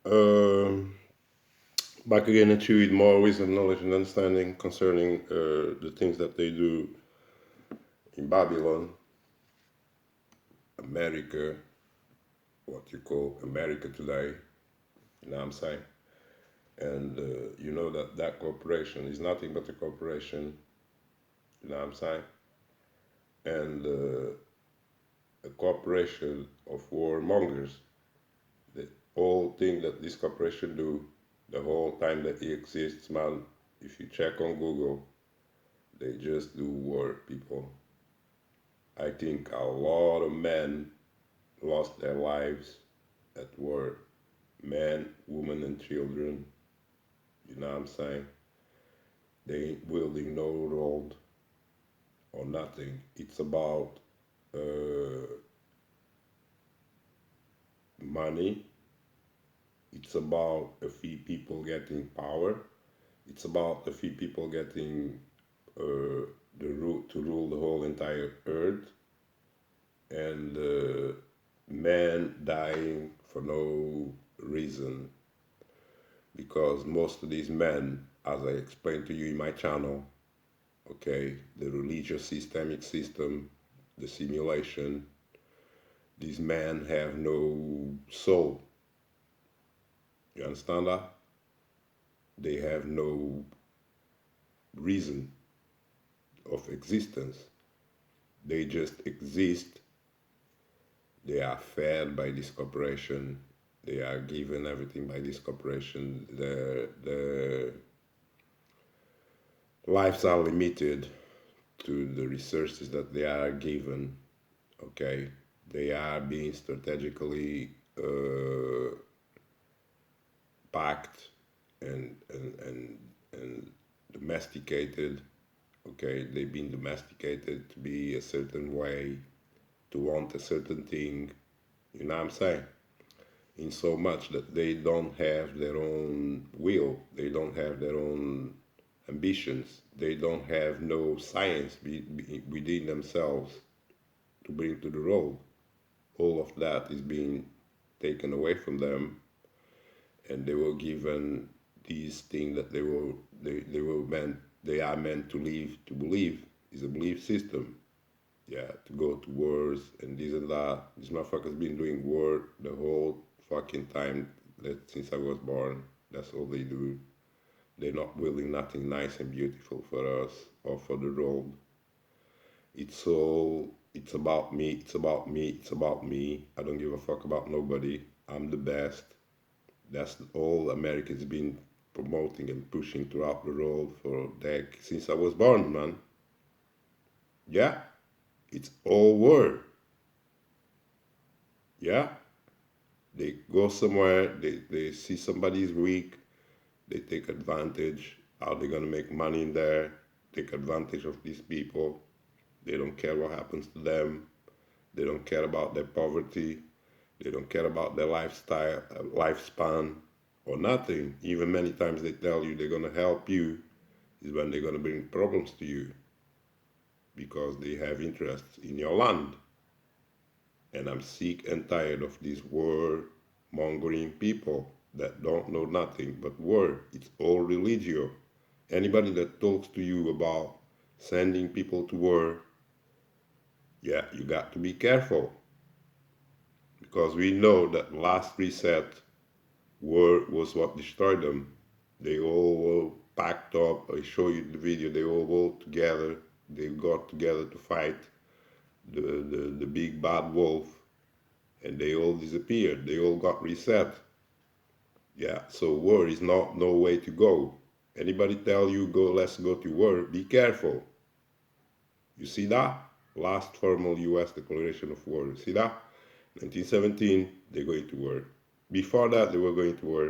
Um, Back again at you with more wisdom, knowledge, and understanding concerning the things that they do in Babylon, America, what you call America today. You know what I'm saying? And you know that that corporation is nothing but a corporation. You know what I'm saying? And a corporation of warmongers. The whole thing that this corporation do, the whole time that it exists, man. If you check on Google, they just do war, people. I think a lot of men lost their lives at war. Men, women, and children. You know what I'm saying? They ain't wielding no rod or nothing. It's about uh, money. It's about a few people getting power. It's about a few people getting the root to rule the whole entire earth, and men dying for no reason, because most of these men, as I explained to you in my channel, okay, the religious systemic system, the simulation, these men have no soul. You understand that? They have no reason of existence. They just exist. They are fed by this corporation. They are given everything by this corporation. Their lives are limited to the resources that they are given. Okay, they are being strategically packed and domesticated. Okay, they've been domesticated to be a certain way, to want a certain thing. You know what I'm saying? In so much that they don't have their own will, they don't have their own ambitions, they don't have no science within themselves to bring to the role. All of that is being taken away from them, and they were given these things that they are meant to live, to believe, is a belief system. Yeah, to go to wars and this and that. These motherfuckers been doing war the whole fucking time that since I was born. That's all they do. They're not building nothing nice and beautiful for us or for the world. It's about me, it's about me, it's about me. I don't give a fuck about nobody. I'm the best. That's all America's been promoting and pushing throughout the world for decades since I was born, man. Yeah, it's all war. Yeah, they go somewhere, they see somebody's weak, they take advantage. How they gonna make money in there? Take advantage of these people. They don't care what happens to them. They don't care about their poverty. They don't care about their lifestyle, lifespan, or nothing. Even many times they tell you they're gonna help you is when they're gonna bring problems to you because they have interests in your land. And I'm sick and tired of these war mongering people that don't know nothing but war. It's all religio. Anybody that talks to you about sending people to war, yeah, you got to be careful, because we know that last reset, war was what destroyed them. They all were packed up. I show you the video. They all were together. They got together to fight the big bad wolf, and they all disappeared. They all got reset. Yeah, so war is not no way to go. Anybody tell you go, let's go to war, be careful. You see that? Last formal US declaration of war. You see that? 1917, they're going to war. Before that, they were going to war.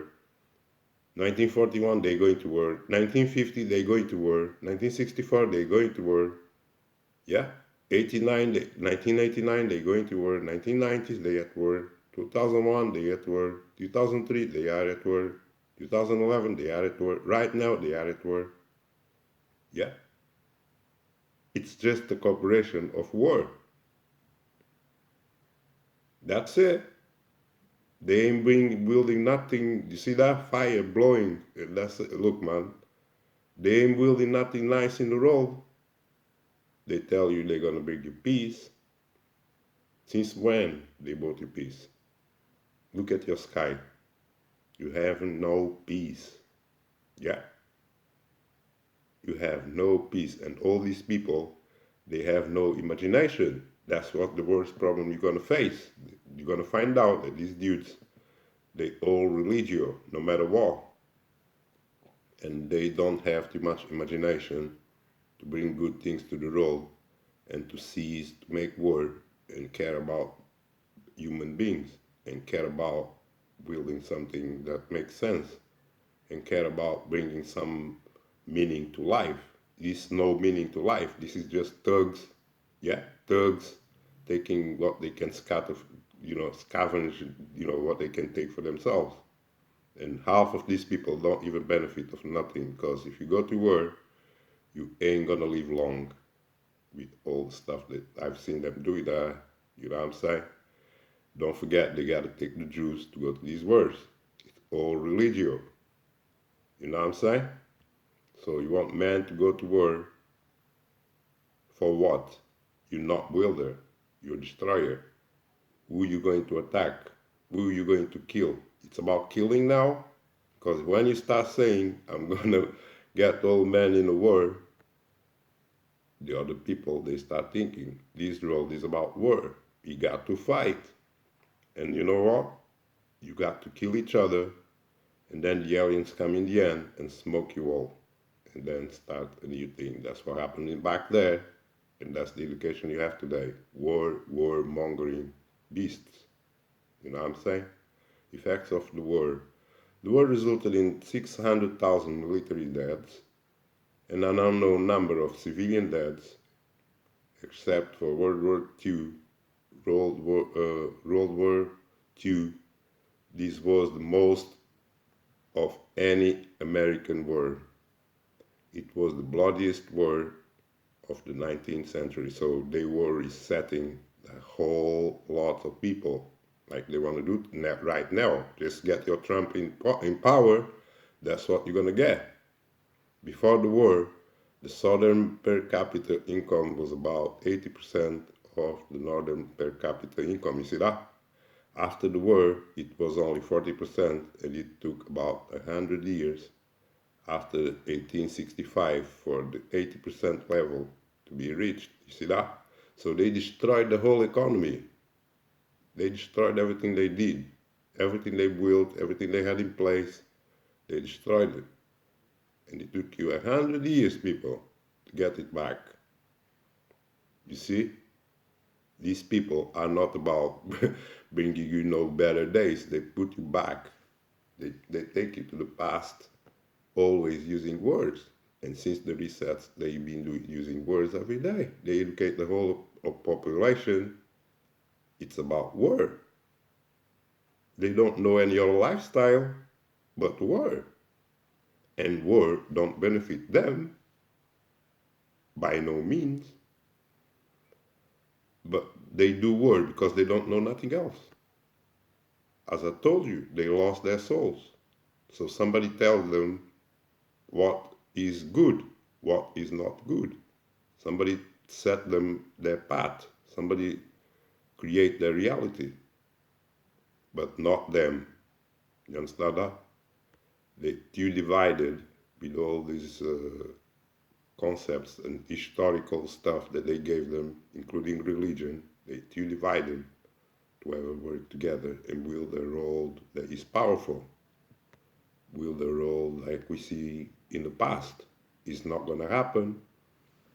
1941, they're going to war. 1950, they're going to war. 1964, they're going to war. Yeah. 89, 1989, they're going to war. 1990s, they at war. 2001, they at war. 2003, they are at war. 2011, they are at war. Right now, they are at war. Yeah. It's just a corporation of war. That's it. They ain't building nothing. You see that fire blowing? That's look, man. They ain't building nothing nice in the road. They tell you they're gonna bring you peace. Since when they brought you peace? Look at your sky. You have no peace. Yeah, you have no peace. And all these people, they have no imagination. That's what the worst problem you're gonna face. You're gonna find out that these dudes, they all religio, no matter what. And they don't have too much imagination to bring good things to the world and to seize, to make war and care about human beings and care about building something that makes sense and care about bringing some meaning to life. This is no meaning to life. This is just thugs, yeah, thugs taking what they can scatter, scavenge, what they can take for themselves. And half of these people don't even benefit of nothing because if you go to war, you ain't gonna live long with all the stuff that I've seen them do there. You know what I'm saying? Don't forget they gotta take the Jews to go to these wars. It's all religio. You know what I'm saying? So you want men to go to war for what? You're not builder. You're destroyer. Who are you going to attack? Who are you going to kill? It's about killing now? Because when you start saying, I'm gonna get all men in the war, the other people, they start thinking, this world is about war. You got to fight. And you know what? You got to kill each other, and then the aliens come in the end and smoke you all. And then start a new thing. That's what happened back there. And that's the education you have today. War mongering beasts. You know what I'm saying? Effects of the war. The war resulted in 600,000 military deaths and an unknown number of civilian deaths, except for World War II. World War II. This was the most of any American war. It was the bloodiest war of the 19th century. So they were resetting a whole lot of people like they want to do right now. Just get your Trump in power. That's what you're going to get. Before the war, the southern per capita income was about 80% of the northern per capita income. You see that? After the war, it was only 40%, and it took about 100 years after 1865 for the 80% level to be reached. You see that? So they destroyed the whole economy. They destroyed everything they did, everything they built, everything they had in place. They destroyed it. And it took you 100 years, people, to get it back. You see? These people are not about bringing you no better days. They put you back. They take you to the past, always using words. And since the resets, they've been using words every day. They educate the whole population. It's about word. They don't know any other lifestyle but word. And word don't benefit them by no means. But they do word because they don't know nothing else. As I told you, they lost their souls. So somebody tells them what is good, what is not good. Somebody set them their path. Somebody create their reality, but not them. You understand that? They too divided with all these concepts and historical stuff that they gave them, including religion. They too divided to ever work together and build a role that is powerful. Build a role like we see in the past. It's not going to happen.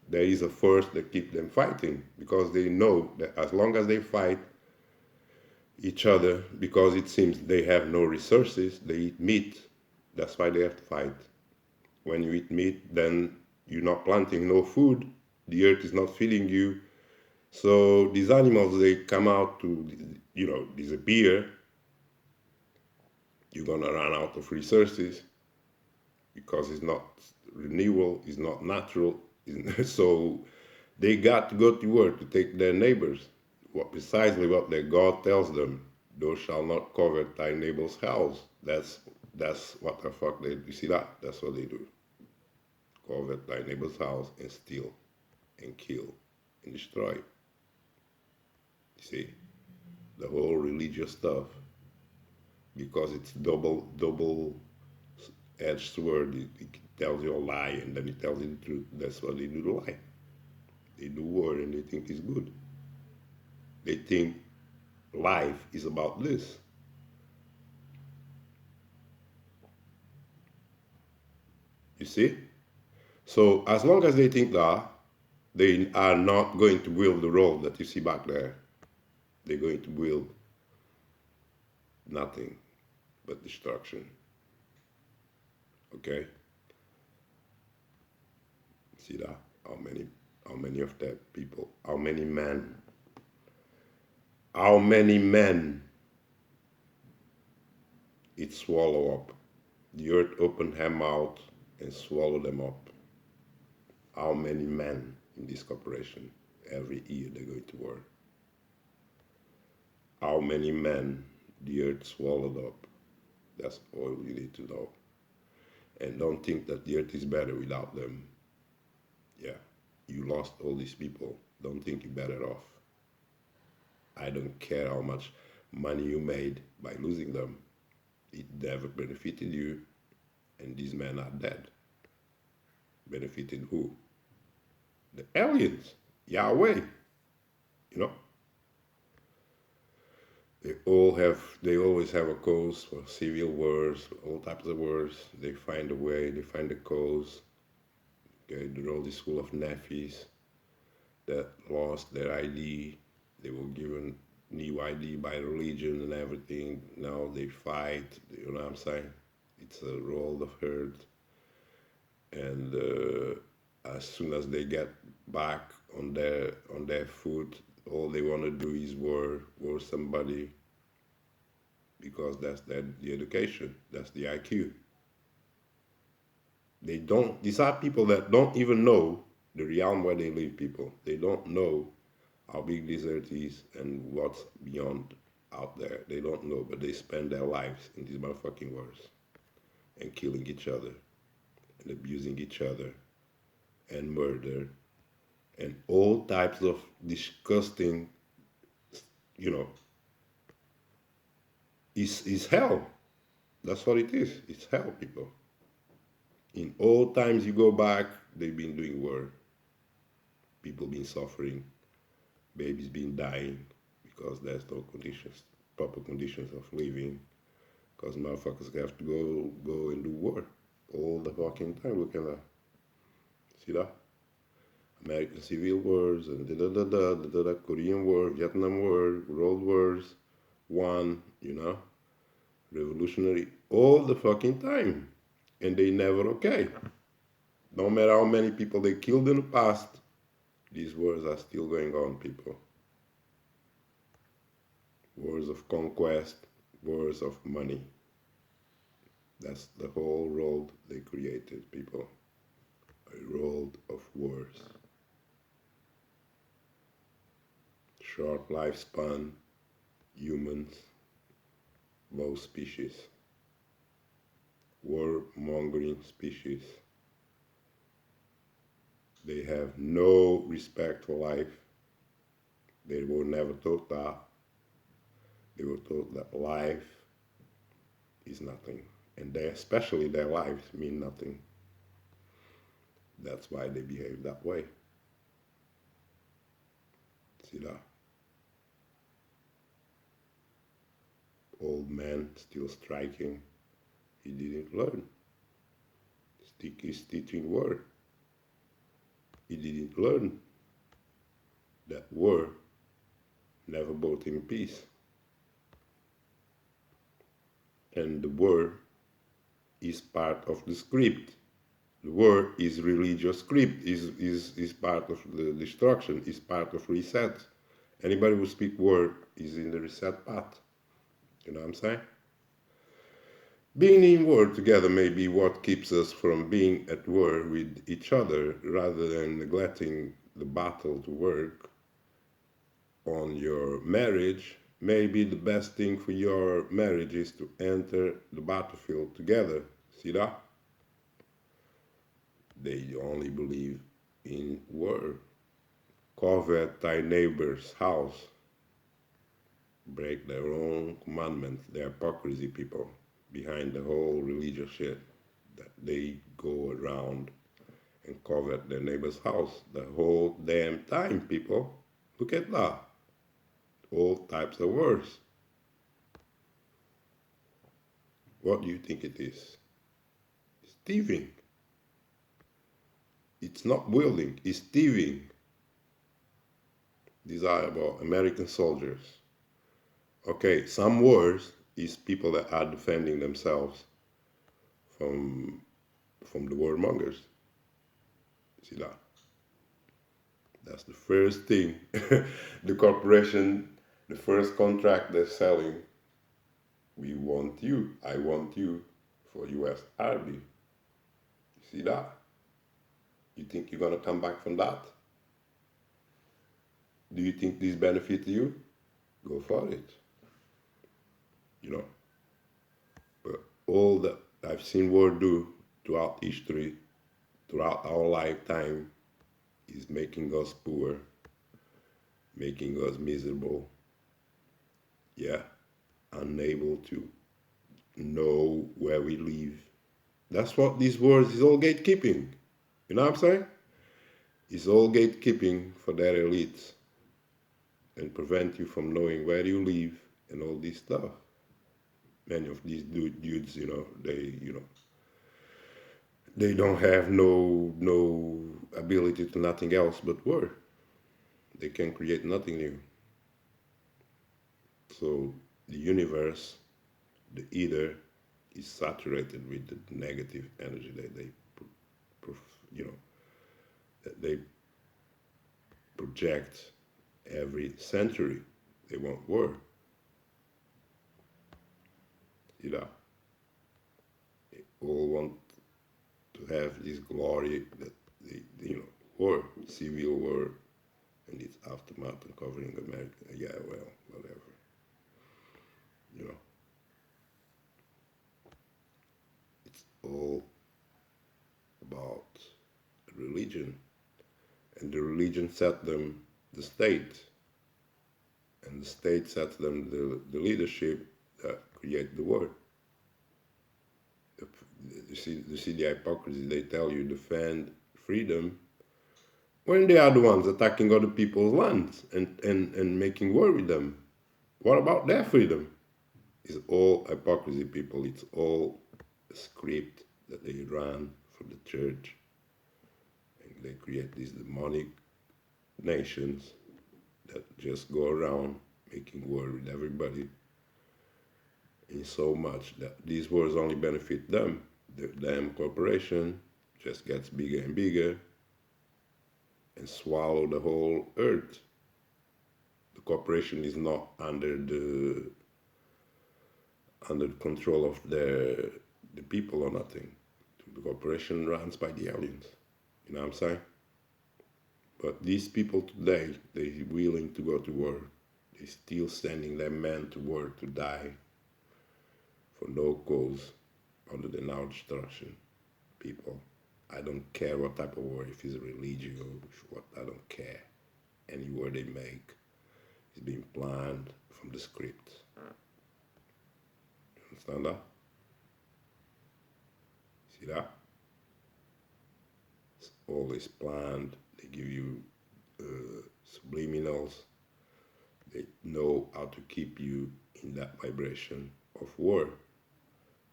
There is a force that keeps them fighting because they know that as long as they fight each other, because it seems they have no resources, they eat meat. That's why they have to fight. When you eat meat, then you're not planting no food. The earth is not feeding you. So these animals, they come out to, disappear. You're gonna run out of resources because it's not renewable, it's not natural. So they got to go to work to take their neighbors. Precisely what their God tells them. Thou shalt not covet thy neighbor's house. That's what the fuck they do. You see that? That's what they do. Covet thy neighbor's house and steal and kill and destroy. You see? The whole religious stuff. Because it's double edged sword. It tells you a lie and then it tells you the truth. That's what they do to lie. They do war and they think it's good. They think life is about this. You see? So as long as they think that, they are not going to build the road that you see back there. They're going to build nothing but destruction. Okay? See that? How many of that people? How many men? How many men it swallow up? The earth opened her mouth and swallowed them up. How many men in this corporation every year they go to war? How many men the earth swallowed up? That's all you need to know. And don't think that the earth is better without them. Yeah, you lost all these people. Don't think you're better off. I don't care how much money you made by losing them. It never benefited you, and these men are dead. Benefited who? The aliens, Yahweh. You know, they always have a cause for civil wars, all types of wars. They find a way, they find a cause. Okay, they're all this full of Nefis that lost their ID. They were given new ID by religion and everything. Now they fight. You know what I'm saying? It's a role of herd. And as soon as they get back on their foot, all they want to do is war somebody, because that's the education, that's the IQ. They don't. These are people that don't even know the realm where they live. People, they don't know how big this earth is and what's beyond out there. They don't know, but they spend their lives in these motherfucking wars and killing each other and abusing each other and murder and all types of disgusting, you know, is hell. That's what it is. It's hell, people. In all times you go back, they've been doing war. People been suffering, babies been dying because there's no conditions, proper conditions of living. Because motherfuckers have to go and do war all the fucking time. Look at that. See that? American Civil Wars and Korean War, Vietnam War, World Wars, one, you know, revolutionary all the fucking time. And they never okay. No matter how many people they killed in the past, these wars are still going on, people. Wars of conquest, wars of money. That's the whole road they created, people. A road of wars. Short lifespan, humans, low species. War-mongering species. They have no respect for life. They were never taught that. They were taught that life is nothing. And especially their lives mean nothing. That's why they behave that way. See that? Old man still striking. He didn't learn. Stick is teaching war. He didn't learn that war never brought him peace. And the war is part of the script. The war is religious script, is part of the destruction, is part of reset. Anybody who speaks war is in the reset path. You know what I'm saying? Being in war together may be what keeps us from being at war with each other, rather than neglecting the battle to work on your marriage, maybe the best thing for your marriage is to enter the battlefield together. See that? They only believe in war. Covet thy neighbor's house. Break their own commandments. They're hypocrisy people behind the whole religious shit. That they go around and covet their neighbor's house the whole damn time, people. Look at that. All types of words. What do you think it is? It's thieving. It's not wielding, it's thieving. These are about American soldiers. Okay, some wars is people that are defending themselves from the warmongers. See that? That's the first thing. The corporation, the first contract they're selling, we want you, I want you for US Army. You see that? You think you're gonna come back from that? Do you think this benefits you? Go for it. You know. But all that I've seen war do throughout history, throughout our lifetime, is making us poor, making us miserable. Yeah, unable to know where we live. That's what these wars is all gatekeeping. You know what I'm saying? It's all gatekeeping for their elites and prevent you from knowing where you live and all this stuff. Many of these dudes, they don't have no ability to nothing else but war. They can create nothing new. So the universe, the ether, is saturated with the negative energy that that they project every century. They want war. You know, they all want to have this glory that war, civil war, and its aftermath and covering America. Yeah, well, whatever. You know, it's all about religion, and the religion set them the state, and the state sets them the leadership that create the war. You see the hypocrisy. They tell you defend freedom when they are the ones attacking other people's lands and making war with them. What about their freedom? It's all hypocrisy, people. It's all a script that they run for the church. And they create these demonic nations that just go around making war with everybody. In so much that these wars only benefit them. The damn corporation just gets bigger and bigger and swallow the whole earth. The corporation is not under the control of the people or nothing. The corporation runs by the aliens. You know what I'm saying? But these people today, they're willing to go to war. They're still sending their men to war to die for no cause other than our destruction. People, I don't care what type of war, if it's Religio, what, I don't care. Any war they make is being planned from the script. You understand that? See that? It's always planned. They give you subliminals. They know how to keep you in that vibration of war.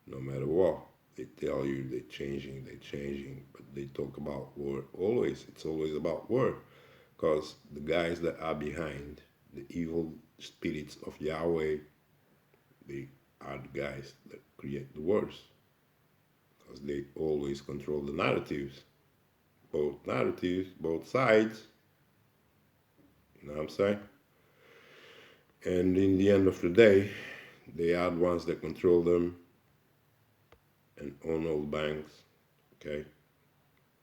No matter what, they tell you they're changing, but they talk about war always. It's always about war. Because the guys that are behind the evil spirits of Yahweh, they are the guys that create the wars. Because they always control the narratives. Both narratives, both sides. You know what I'm saying? And in the end of the day, they are the ones that control them and own all the banks, okay?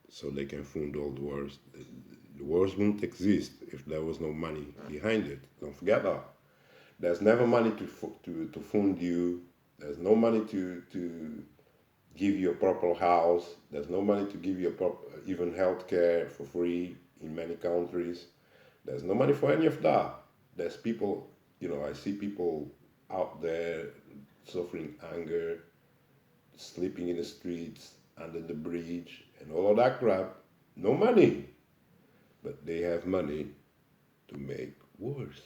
So they can fund all the wars. The wars wouldn't exist if there was no money behind it. Don't forget that. There's never money to fund you. There's no money to give you a proper house. There's no money to give you a proper, even health care for free in many countries. There's no money for any of that. There's people, I see people out there suffering anger, sleeping in the streets, under the bridge, and all of that crap. No money. But they have money to make wars.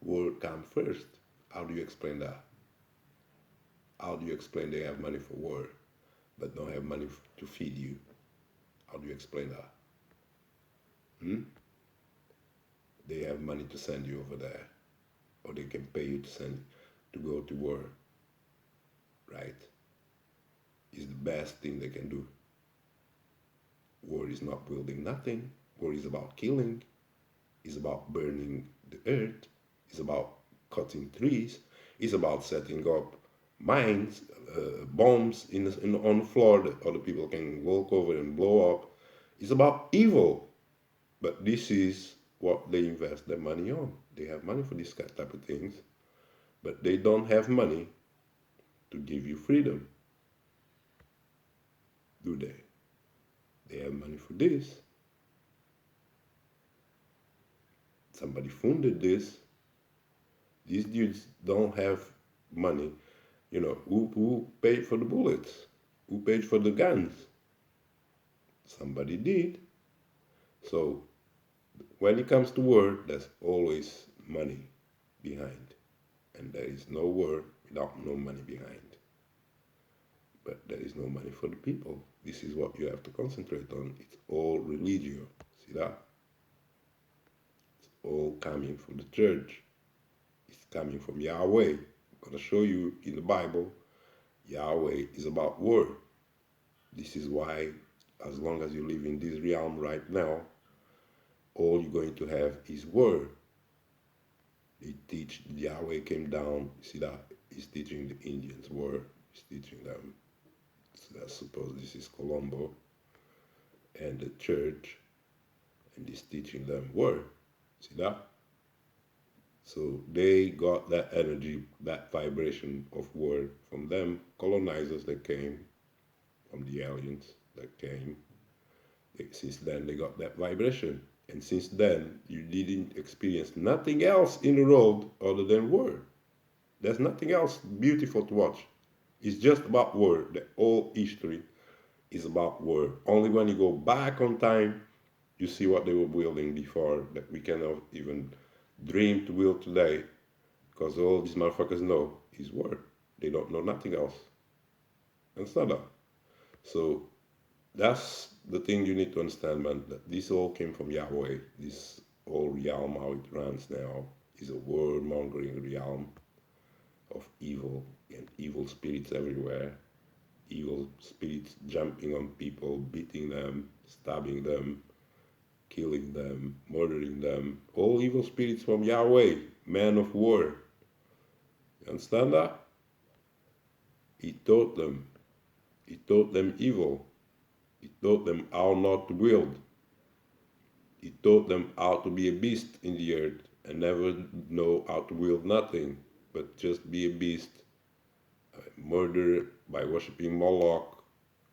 War come first. How do you explain that? How do you explain they have money for war, but don't have money to feed you? How do you explain that? Hmm? They have money to send you over there, or they can pay you to go to war, right? It's the best thing they can do. War is not building nothing. War is about killing. It's about burning the earth. It's about cutting trees. It's about setting up mines, bombs on the floor that other people can walk over and blow up. It's about evil. But this is what they invest their money on. They have money for this type of things, but they don't have money to give you freedom, do they? They have money for this. Somebody funded this. These dudes don't have money. Who paid for the bullets? Who paid for the guns? Somebody did. So when it comes to war, there's always money behind. And there is no war without no money behind. But there is no money for the people. This is what you have to concentrate on. It's all religio. See that? It's all coming from the church. It's coming from Yahweh. I'm going to show you in the Bible, Yahweh is about war. This is why, as long as you live in this realm right now, all you're going to have is war. They teach, Yahweh came down, see that? He's teaching the Indians war. He's teaching them. So I suppose this is Colombo and the church, and he's teaching them war. See that? So they got that energy, that vibration of war from them colonizers that came, from the aliens that came. Since then, they got that vibration. And since then, you didn't experience nothing else in the world other than war. There's nothing else beautiful to watch. It's just about war. The whole history is about war. Only when you go back on time, you see what they were building before that we cannot even dream to build today. Because all these motherfuckers know is war. They don't know nothing else. Understand that? So that's the thing you need to understand, man. That this all came from Yahweh. This whole realm, how it runs now, is a warmongering realm of evil and evil spirits everywhere. Evil spirits jumping on people, beating them, stabbing them, killing them, murdering them. All evil spirits from Yahweh, man of war. You understand that? He taught them. He taught them evil. He taught them how not to wield. He taught them how to be a beast in the earth and never know how to wield nothing, but just be a beast. Murder by worshipping Moloch,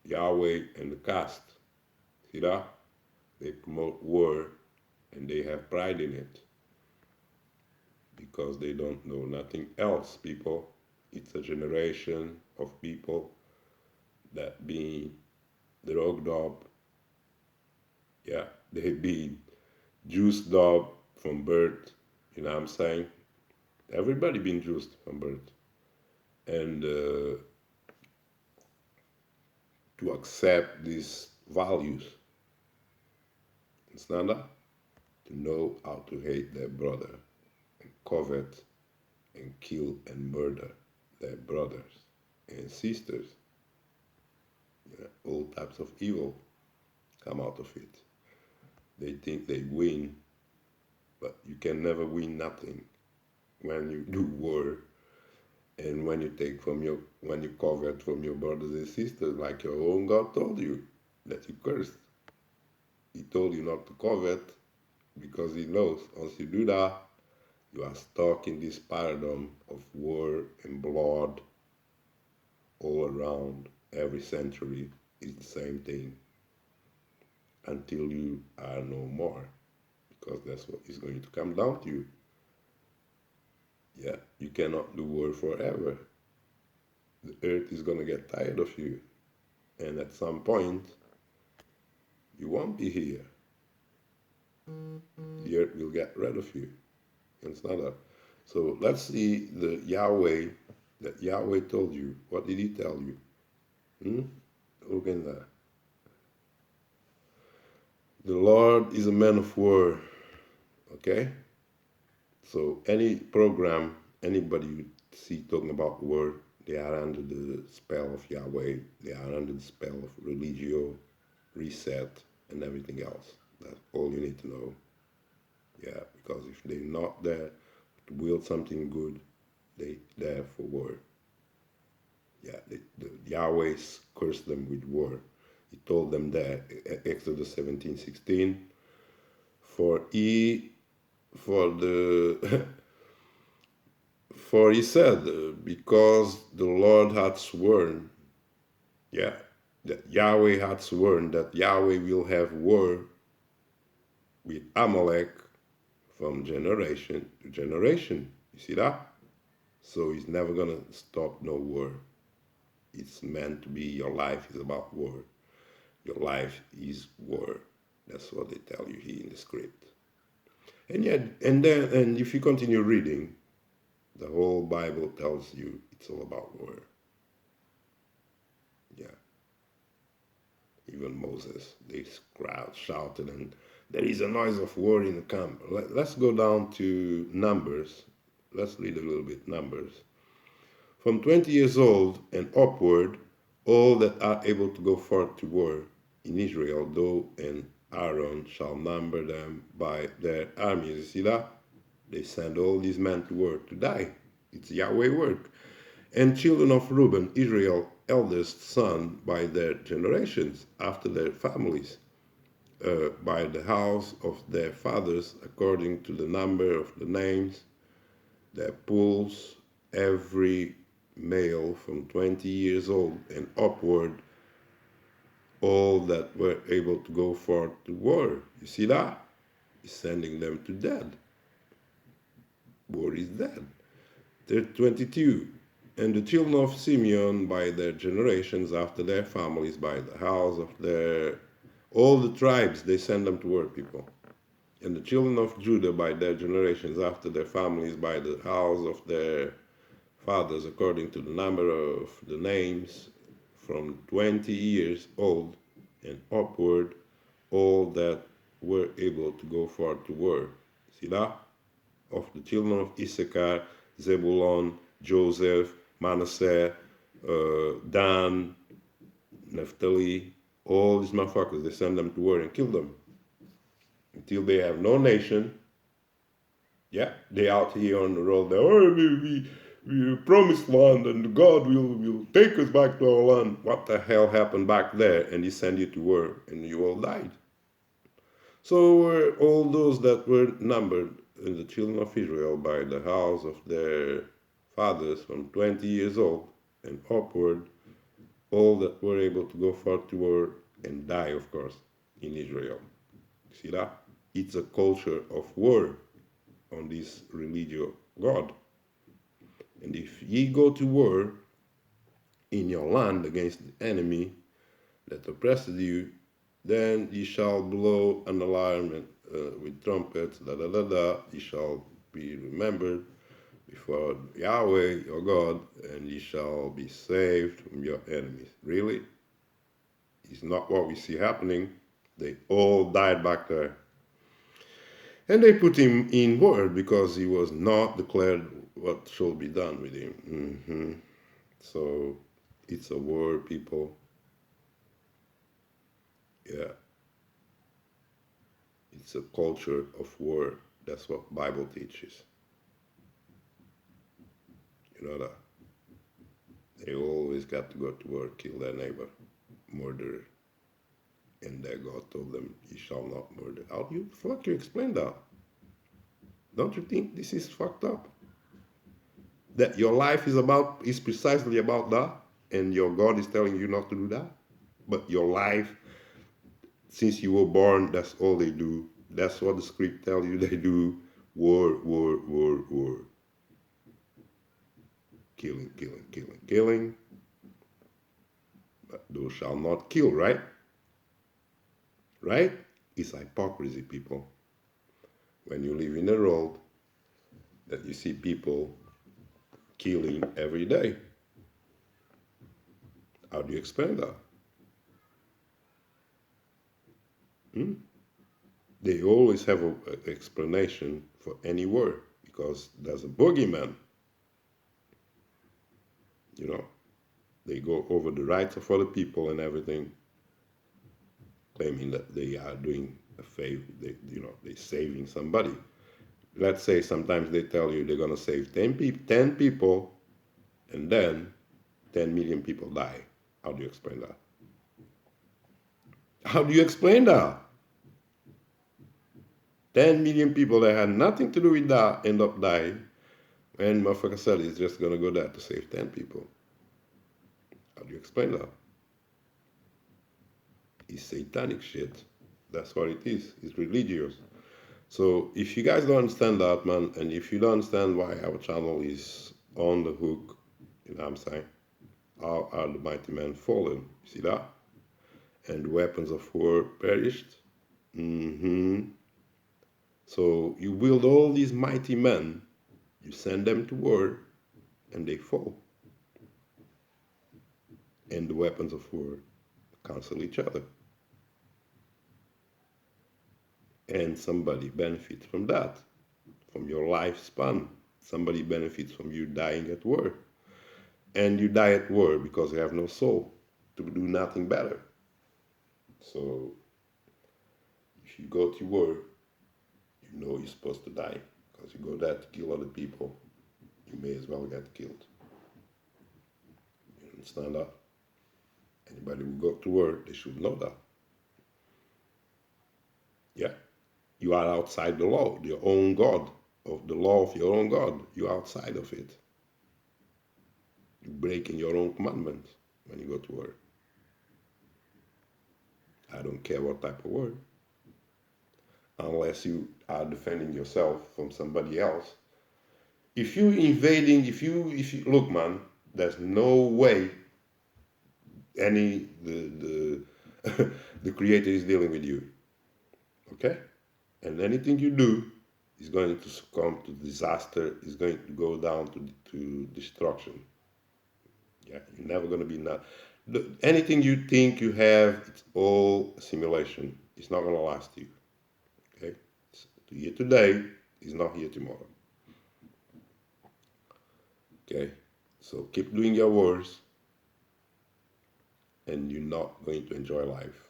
Yahweh, and the caste. See that? They promote war and they have pride in it because they don't know nothing else, people. It's a generation of people that being drugged up. Yeah, they've been juiced up from birth. You know what I'm saying? Everybody been juiced from birth. And to accept these values. Understand that? To know how to hate their brother and covet and kill and murder their brothers and sisters. All types of evil come out of it. They think they win, but you can never win nothing when you do war and when you covet from your brothers and sisters, like your own God told you that you cursed. He told you not to covet because he knows once you do that, You are stuck in this paradigm of war and blood all around. Every century is the same thing until you are no more, because that's what is going to come down to you. Yeah, you cannot do war forever. The earth is going to get tired of you, and at some point, you won't be here. The earth will get rid of you. It's not a. So let's see the Yahweh that Yahweh told you. What did he tell you? Look in there. The Lord is a man of war. Okay? So any program, anybody you see talking about war, they are under the spell of Yahweh. They are under the spell of Religio, reset, and everything else. That's all you need to know. Yeah, because if they're not there to build something good, they there for war. Yeah, the Yahweh cursed them with war. He told them that Exodus 17:16, for he for the for he said, because the Lord had sworn, yeah, that Yahweh had sworn that Yahweh will have war with Amalek from generation to generation. You see that? So he's never gonna stop no war. It's meant to be, your life is about war. Your life is war. That's what they tell you here in the script. And yet, and if you continue reading, the whole Bible tells you it's all about war. Yeah. Even Moses, this crowd shouted, and there is a noise of war in the camp. Let's go down to Numbers. Let's read a little bit Numbers. From 20 years old and upward, all that are able to go forth to war in Israel, thou and Aaron shall number them by their armies. You see that? They send all these men to war to die. It's Yahweh work. And children of Reuben, Israel, eldest son by their generations, after their families, by the house of their fathers, according to the number of the names, their pools, every male from 20 years old and upward, all that were able to go forth to war. You see that? He's sending them to death. War is dead. They're 22. And the children of Simeon by their generations, after their families, by the house of their, all the tribes, they send them to war, people. And the children of Judah by their generations, after their families, by the house of their fathers, according to the number of the names, from 20 years old and upward, all that were able to go forth to war. See that? Of the children of Issachar, Zebulon, Joseph, Manasseh, Dan, Naphtali, all these motherfuckers, they send them to war and kill them until they have no nation. Yeah, they out here on the road. We promised land, and God will take us back to our land. What the hell happened back there? And He sent you to war, and you all died. So all those that were numbered in the children of Israel by the house of their fathers from 20 years old and upward, all that were able to go forth to war and die, of course, in Israel. See that? It's a culture of war on this religio God. And if ye go to war in your land against the enemy that oppresses you, then ye shall blow an alarm with trumpets, da da da da. Ye shall be remembered before Yahweh your God, and ye shall be saved from your enemies. Really? It's not what we see happening. They all died back there. And they put him in war because he was not declared what should be done with him. So it's a war, people. Yeah. It's a culture of war. That's what Bible teaches. You know that. They always got to go to war, kill their neighbor, murder. And their God told them, "You shall not murder." How do you fuck you explain that? Don't you think this is fucked up? That your life is precisely about that, and your God is telling you not to do that. But your life, since you were born, that's all they do. That's what the script tells you they do. War, war, war, war. Killing, killing, killing, killing. But thou shalt not kill, right? Right? It's hypocrisy, people. When you live in a world that you see people killing every day, how do you explain that? Hmm? They always have an explanation for any war because there's a boogeyman, you know. They go over the rights of other people and everything, claiming that they are doing a favor, they're saving somebody. Let's say sometimes they tell you they're going to save 10 people, and then 10 million people die. How do you explain that? How do you explain that? 10 million people that had nothing to do with that end up dying, and motherfucker said he's just going to go there to save 10 people. How do you explain that? It's satanic shit. That's what it is. It's religious. So if you guys don't understand that, man, and if you don't understand why our channel is on the hook, you know what I'm saying? How are the mighty men fallen? You see that? And the weapons of war perished. So you build all these mighty men, you send them to war, and they fall. And the weapons of war cancel each other. And somebody benefits from that, from your lifespan. Somebody benefits from you dying at war. And you die at war because you have no soul to do nothing better. So if you go to war, you know you're supposed to die because you go there to kill other people. You may as well get killed. You understand that? Anybody who go to war, they should know that. Yeah, you are outside the law, your own God, of the law of your own God. You're outside of it. You're breaking your own commandments when you go to war. I don't care what type of war, unless you are defending yourself from somebody else. If you invading, if you look, man, there's no way the the creator is dealing with you. Okay? And anything you do is going to succumb to disaster, is going to go down to destruction. Yeah, you're never going to be not. Anything you think you have, it's all simulation. It's not going to last you. Okay? It's here today is not here tomorrow. Okay? So keep doing your worst, and you're not going to enjoy life.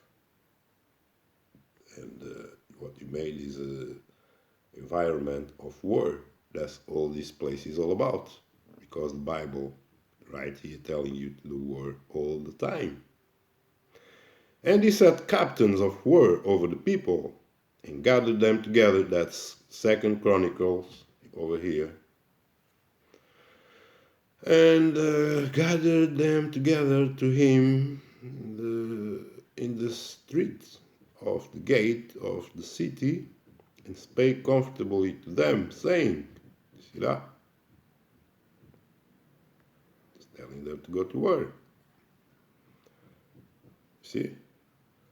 And what you made is a environment of war. That's all this place is all about. Because the Bible right here telling you to do war all the time. And he set captains of war over the people and gathered them together. That's Second Chronicles over here. And gathered them together to him in the streets of the gate of the city and spake comfortably to them, saying, see that? Just telling them to go to war. See?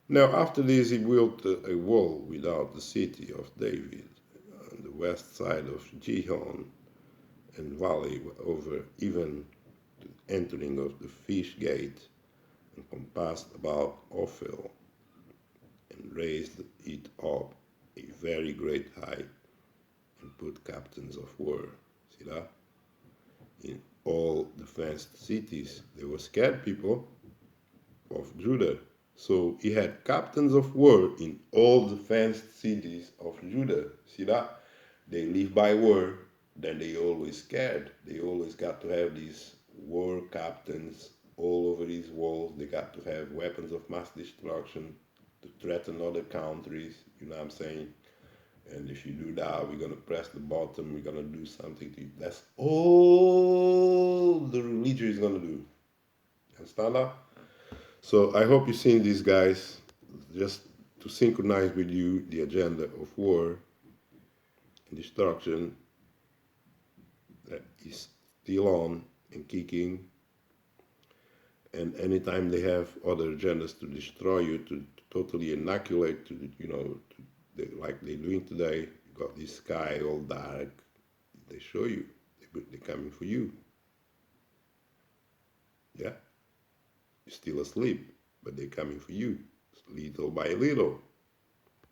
Now after this he built a wall without the city of David on the west side of Gihon and valley over even the entering of the fish gate, and compassed about Ophel, and raised it up a very great height, and put captains of war. See that? In all the fenced cities. They were scared people of Judah. So he had captains of war in all the fenced cities of Judah. See that? They live by war, then they always scared. They always got to have these war captains all over these walls. They got to have weapons of mass destruction to threaten other countries. You know what I'm saying? And if you do that, we're gonna press the button. We're gonna do something to you. That's all the religion is gonna do. Understand that? So I hope you've seen these guys just to synchronize with you the agenda of war and destruction that is still on and kicking. And anytime they have other agendas to destroy you, to totally inoculate, like they're doing today, you got this sky all dark. They show you they're coming for you. Yeah, you're still asleep, but they're coming for you, little by little.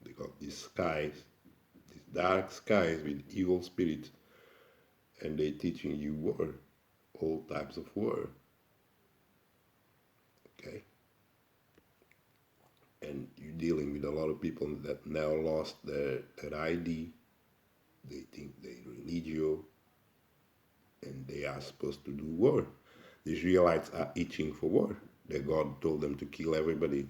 They got these skies, these dark skies with evil spirits, and they're teaching you war, all types of war. Okay, and you're dealing with a lot of people that now lost their ID. They think they're religio, and they are supposed to do war. The Israelites are itching for war. Their God told them to kill everybody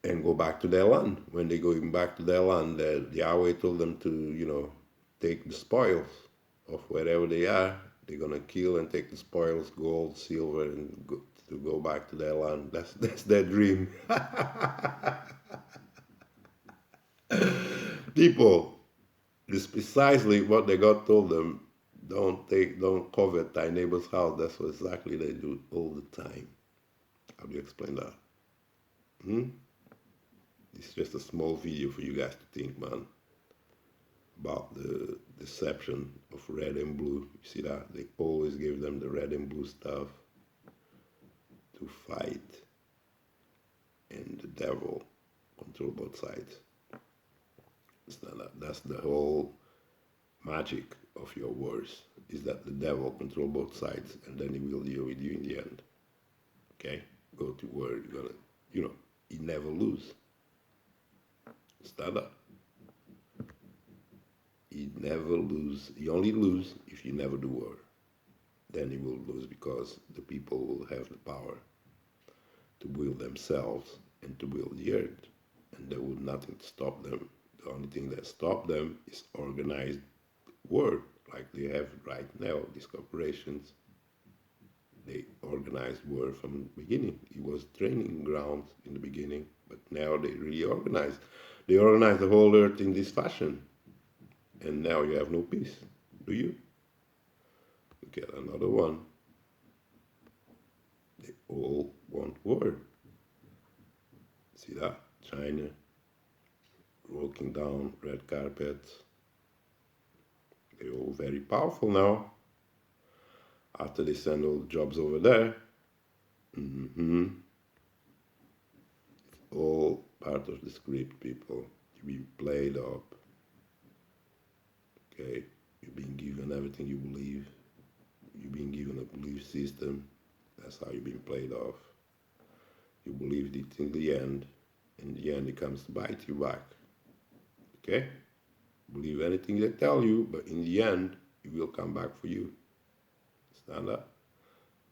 and go back to their land. When they go back to their land, Yahweh told them to, take the spoils of wherever they are. They're gonna kill and take the spoils, gold, silver, and to go back to their land. That's their dream. People, this precisely what they God told them. Don't covet thy neighbor's house. That's what exactly they do all the time. How do you explain that? Hmm? It's just a small video for you guys to think, man, about the deception of red and blue. You see that? They always give them the red and blue stuff to fight, and the devil control both sides. That's the whole magic of your wars, is that the devil control both sides, and then he will deal with you in the end. Okay? Go to war, you're gonna, he never lose. Stand up. He never lose. He only lose if you never do war. Then he will lose because the people will have the power to will themselves and to will the earth. And there will nothing to stop them. The only thing that stops them is organized war, like they have right now, these corporations. They organized war from the beginning. It was training ground in the beginning, but now they reorganize. They organize the whole earth in this fashion. And now you have no peace, do you? You get another one. They all want war. See that? China walking down red carpets. They're all very powerful now. After they send all the jobs over there. Mm-hmm. It's all part of the script, people. You've been played up. Okay? You've been given everything you believe. You've been given a belief system. That's how you've been played off. You believed it in the end. In the end, it comes to bite you back. Okay? Believe anything they tell you, but in the end, it will come back for you. Stand up.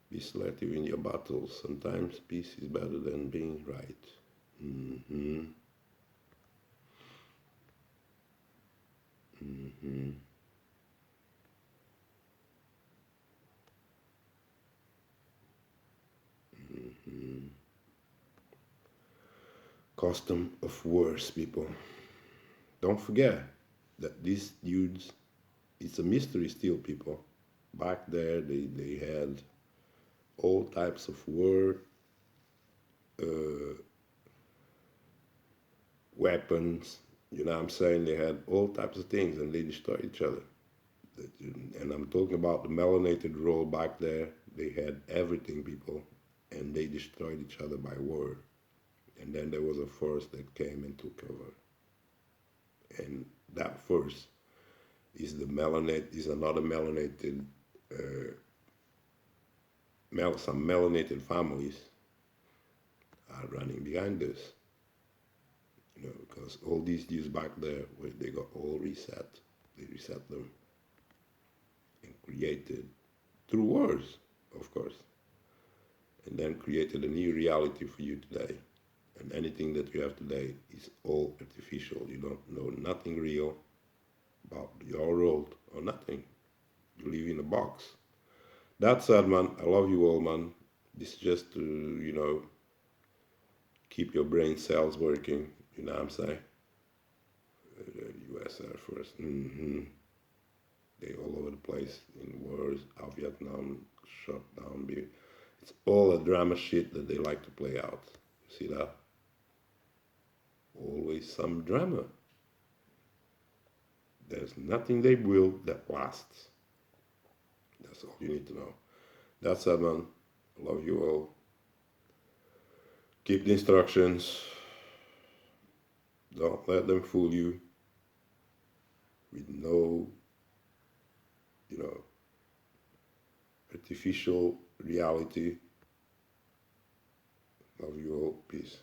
Be selective in your battles. Sometimes peace is better than being right. Mm-hmm. Mm-hmm. Mm-hmm. Custom of wars, people. Don't forget that these dudes, it's a mystery still, people. Back there, they had all types of war, uh, weapons, you know what I'm saying? They had all types of things and they destroyed each other. And I'm talking about the melanated role back there. They had everything, people, and they destroyed each other by war. And then there was a force that came and took over. And that force is another melanated, some melanated families are running behind this. Because all these dudes back there, where they got all reset, they reset them and created through wars, of course, and then created a new reality for you today. And anything that you have today is all artificial. You don't know nothing real about your world or nothing. You live in a box. That said, man, I love you all, man. This is just to, keep your brain cells working. You know what I'm saying? The US Air Force. They all over the place in wars. How Vietnam shut down. It's all a drama shit that they like to play out. You see that? Always some drama. There's nothing they build that lasts. That's all you need to know. That's it, man. I love you all. Keep the instructions. Don't let them fool you with no, you know, artificial reality. Love you all. Peace.